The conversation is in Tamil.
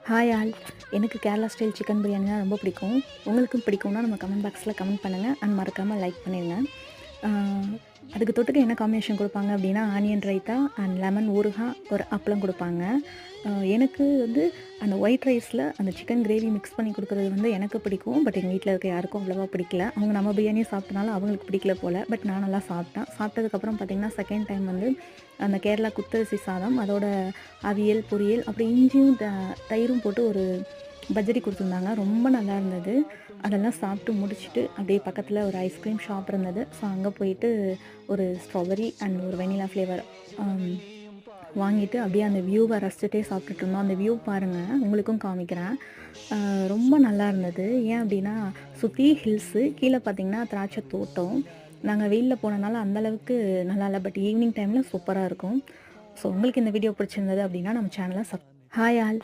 Hi all. எனக்கு கேரளா ஸ்டைல் சிக்கன் பிரியாணினா ரொம்ப பிடிக்கும். உங்களுக்கும் பிடிக்கும்னா நம்ம கமெண்ட் பாக்ஸில் கமெண்ட் பண்ணுங்கள் அண்ட் மறக்காமல் லைக் பண்ணிடுங்க. ஆ, அதுக்கு தொட்டுக்க என்ன காம்பினேஷன் கொடுப்பாங்க அப்படின்னா ஆனியன் ரைத்தா அண்ட் லெமன் ஊறுகாய் ஒரு அப்பளம் கொடுப்பாங்க. எனக்கு வந்து அந்த ஒயிட் ரைஸில் அந்த சிக்கன் கிரேவி மிக்ஸ் பண்ணி கொடுக்குறது வந்து எனக்கு பிடிக்கும். பட் எங்கள் வீட்டில் இருக்க யாருக்கும் அவ்வளோவா பிடிக்கல. அவங்க நம்ம பிரியாணியை சாப்பிட்டனால அவங்களுக்கு பிடிக்கல போல். பட் நான் நல்லா சாப்பிட்டேன். சாப்பிட்டதுக்கப்புறம் பார்த்திங்கன்னா செகண்ட் டைம் வந்து அந்த கேரளா குத்தரிசி சாதம் அதோட அவியல் பொரியல் அப்புறம் இஞ்சியும் தயிரும் போட்டு ஒரு பஜ்ஜரி கொடுத்துருந்தாங்க. ரொம்ப நல்லா இருந்தது. அதெல்லாம் சாப்பிட்டு முடிச்சுட்டு அப்படியே பக்கத்தில் ஒரு ஐஸ்கிரீம் ஷாப் இருந்தது. ஸோ அங்கே போயிட்டு ஒரு ஸ்ட்ராபெரி அண்ட் ஒரு வெனிலா ஃப்ளேவர் வாங்கிட்டு அப்படியே அந்த வியூவை ரசிச்சுட்டே சாப்பிட்டுட்டு இருந்தோம். அந்த வியூ பாருங்கள், உங்களுக்கும் காமிக்கிறேன். ரொம்ப நல்லா இருந்தது. ஏன் அப்படின்னா சுற்றி ஹில்ஸு, கீழே பார்த்தீங்கன்னா திராட்சை தோட்டம். நாங்கள் வெயிலில் போனனால அந்தளவுக்கு நல்லா இல்லை. பட் ஈவினிங் டைமில் சூப்பராக இருக்கும். ஸோ உங்களுக்கு இந்த வீடியோ பிடிச்சிருந்தது அப்படின்னா நம்ம சேனலை ஹாய் ஆல்.